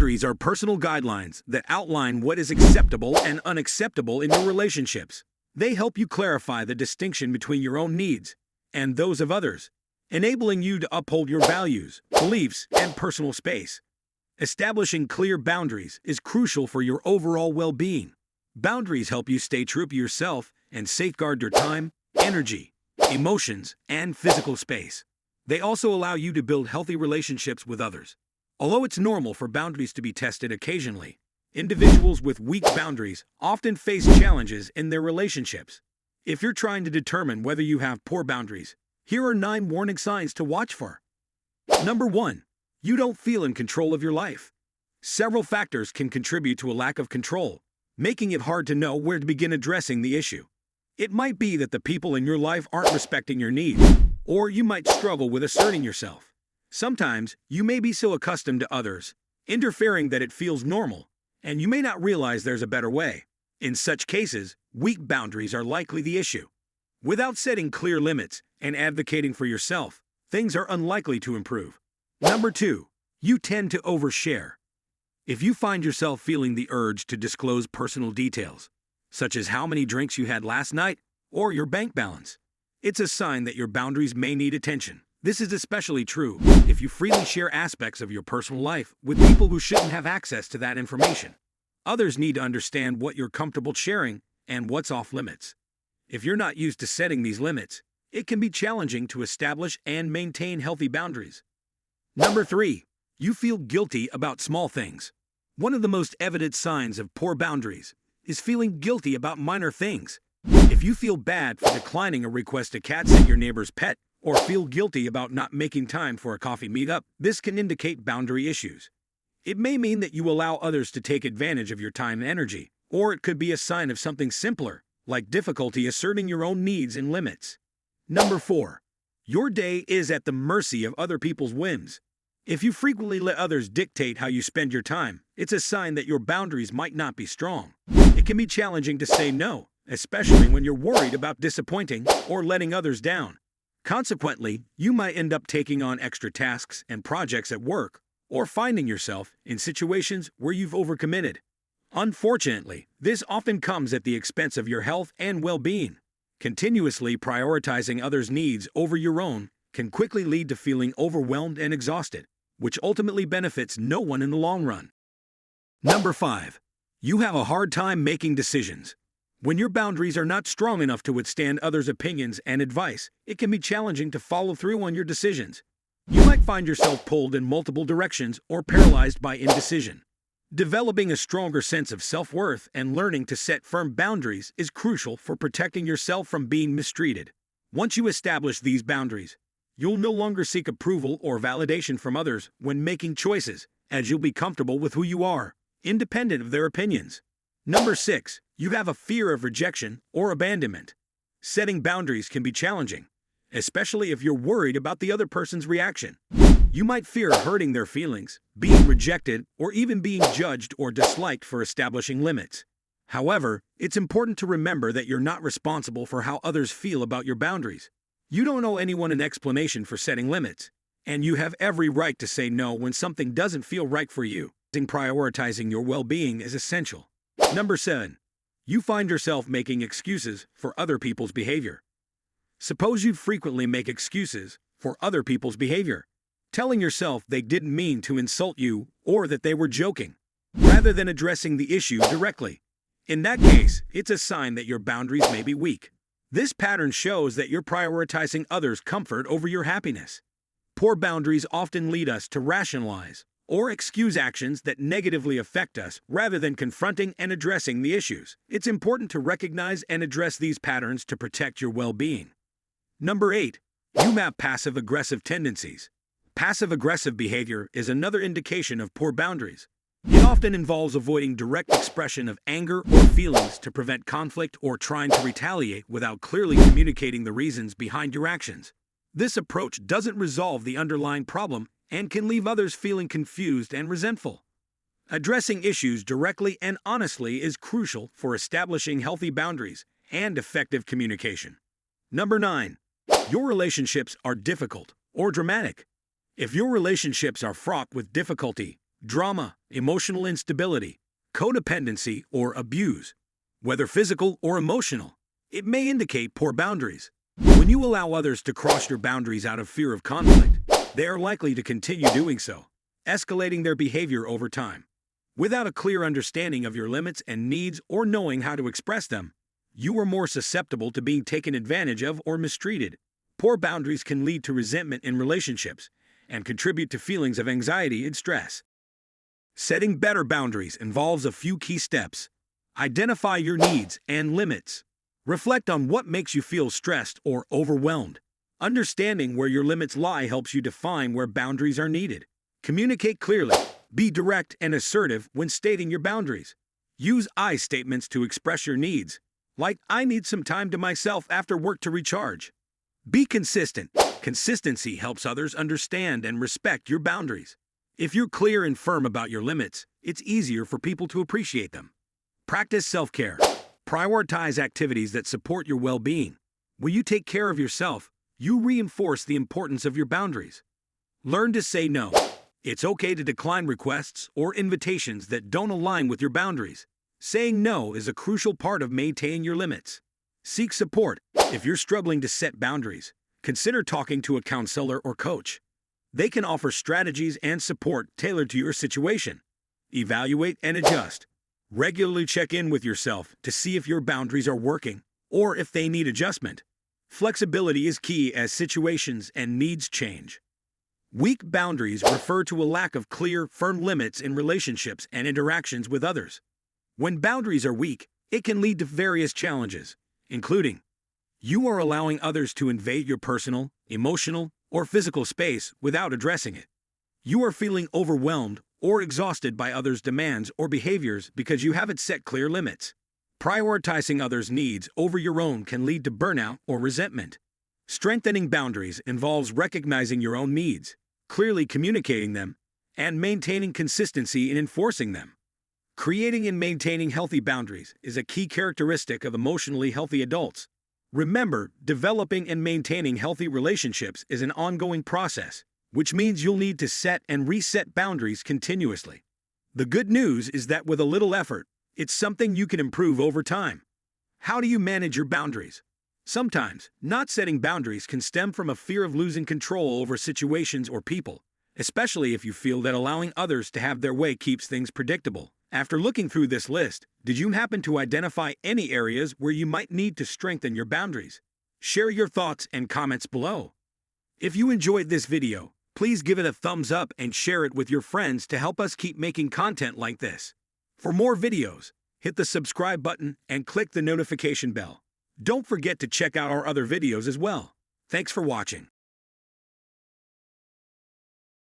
Boundaries are personal guidelines that outline what is acceptable and unacceptable in your relationships. They help you clarify the distinction between your own needs and those of others, enabling you to uphold your values, beliefs, and personal space. Establishing clear boundaries is crucial for your overall well-being. Boundaries help you stay true to yourself and safeguard your time, energy, emotions, and physical space. They also allow you to build healthy relationships with others. Although it's normal for boundaries to be tested occasionally, individuals with weak boundaries often face challenges in their relationships. If you're trying to determine whether you have poor boundaries, here are 9 warning signs to watch for. Number 1. You don't feel in control of your life. Several factors can contribute to a lack of control, making it hard to know where to begin addressing the issue. It might be that the people in your life aren't respecting your needs, or you might struggle with asserting yourself. Sometimes, you may be so accustomed to others interfering that it feels normal, and you may not realize there's a better way. In such cases, weak boundaries are likely the issue. Without setting clear limits and advocating for yourself, things are unlikely to improve. Number 2. You tend to overshare. If you find yourself feeling the urge to disclose personal details, such as how many drinks you had last night or your bank balance, it's a sign that your boundaries may need attention. This is especially true if you freely share aspects of your personal life with people who shouldn't have access to that information. Others need to understand what you're comfortable sharing and what's off limits. If you're not used to setting these limits, it can be challenging to establish and maintain healthy boundaries. Number 3. You feel guilty about small things. One of the most evident signs of poor boundaries is feeling guilty about minor things. If you feel bad for declining a request to cat sit your neighbor's pet, or feel guilty about not making time for a coffee meetup, this can indicate boundary issues. It may mean that you allow others to take advantage of your time and energy, or it could be a sign of something simpler, like difficulty asserting your own needs and limits. Number 4. Your day is at the mercy of other people's whims. If you frequently let others dictate how you spend your time, it's a sign that your boundaries might not be strong. It can be challenging to say no, especially when you're worried about disappointing or letting others down. Consequently, you might end up taking on extra tasks and projects at work, or finding yourself in situations where you've overcommitted. Unfortunately, this often comes at the expense of your health and well-being. Continuously prioritizing others' needs over your own can quickly lead to feeling overwhelmed and exhausted, which ultimately benefits no one in the long run. Number 5. You have a hard time making decisions. When your boundaries are not strong enough to withstand others' opinions and advice, it can be challenging to follow through on your decisions. You might find yourself pulled in multiple directions or paralyzed by indecision. Developing a stronger sense of self-worth and learning to set firm boundaries is crucial for protecting yourself from being mistreated. Once you establish these boundaries, you'll no longer seek approval or validation from others when making choices, as you'll be comfortable with who you are, independent of their opinions. Number 6. You have a fear of rejection or abandonment. Setting boundaries can be challenging, especially if you're worried about the other person's reaction. You might fear hurting their feelings, being rejected, or even being judged or disliked for establishing limits. However, it's important to remember that you're not responsible for how others feel about your boundaries. You don't owe anyone an explanation for setting limits, and you have every right to say no when something doesn't feel right for you. Prioritizing your well-being is essential. Number 7. You find yourself making excuses for other people's behavior. Suppose you frequently make excuses for other people's behavior, telling yourself they didn't mean to insult you or that they were joking, rather than addressing the issue directly. In that case, it's a sign that your boundaries may be weak. This pattern shows that you're prioritizing others' comfort over your happiness. Poor boundaries often lead us to rationalize or excuse actions that negatively affect us rather than confronting and addressing the issues. It's important to recognize and address these patterns to protect your well-being. Number 8. You have passive-aggressive tendencies. Passive-aggressive behavior is another indication of poor boundaries. It often involves avoiding direct expression of anger or feelings to prevent conflict or trying to retaliate without clearly communicating the reasons behind your actions. This approach doesn't resolve the underlying problem and can leave others feeling confused and resentful. Addressing issues directly and honestly is crucial for establishing healthy boundaries and effective communication. Number 9. Your relationships are difficult or dramatic. If your relationships are fraught with difficulty drama, emotional instability, codependency, or abuse, whether physical or emotional. It may indicate poor boundaries. When you allow others to cross your boundaries out of fear of conflict, they are likely to continue doing so, escalating their behavior over time. Without a clear understanding of your limits and needs or knowing how to express them, you are more susceptible to being taken advantage of or mistreated. Poor boundaries can lead to resentment in relationships and contribute to feelings of anxiety and stress. Setting better boundaries involves a few key steps. Identify your needs and limits. Reflect on what makes you feel stressed or overwhelmed. Understanding where your limits lie helps you define where boundaries are needed. Communicate clearly. Be direct and assertive when stating your boundaries. Use I statements to express your needs, like "I need some time to myself after work to recharge." Be consistent. Consistency helps others understand and respect your boundaries. If you're clear and firm about your limits, it's easier for people to appreciate them. Practice self-care. Prioritize activities that support your well-being. When you take care of yourself, you reinforce the importance of your boundaries. Learn to say no. It's okay to decline requests or invitations that don't align with your boundaries. Saying no is a crucial part of maintaining your limits. Seek support. If you're struggling to set boundaries, consider talking to a counselor or coach. They can offer strategies and support tailored to your situation. Evaluate and adjust. Regularly check in with yourself to see if your boundaries are working or if they need adjustment. Flexibility is key as situations and needs change. Weak boundaries refer to a lack of clear, firm limits in relationships and interactions with others. When boundaries are weak, it can lead to various challenges, including you are allowing others to invade your personal, emotional, or physical space without addressing it. You are feeling overwhelmed or exhausted by others' demands or behaviors because you haven't set clear limits. Prioritizing others' needs over your own can lead to burnout or resentment. Strengthening boundaries involves recognizing your own needs, clearly communicating them, and maintaining consistency in enforcing them. Creating and maintaining healthy boundaries is a key characteristic of emotionally healthy adults. Remember, developing and maintaining healthy relationships is an ongoing process, which means you'll need to set and reset boundaries continuously. The good news is that with a little effort, it's something you can improve over time. How do you manage your boundaries? Sometimes, not setting boundaries can stem from a fear of losing control over situations or people, especially if you feel that allowing others to have their way keeps things predictable. After looking through this list, did you happen to identify any areas where you might need to strengthen your boundaries? Share your thoughts and comments below. If you enjoyed this video, please give it a thumbs up and share it with your friends to help us keep making content like this. For more videos, hit the subscribe button and click the notification bell. Don't forget to check out our other videos as well. Thanks for watching.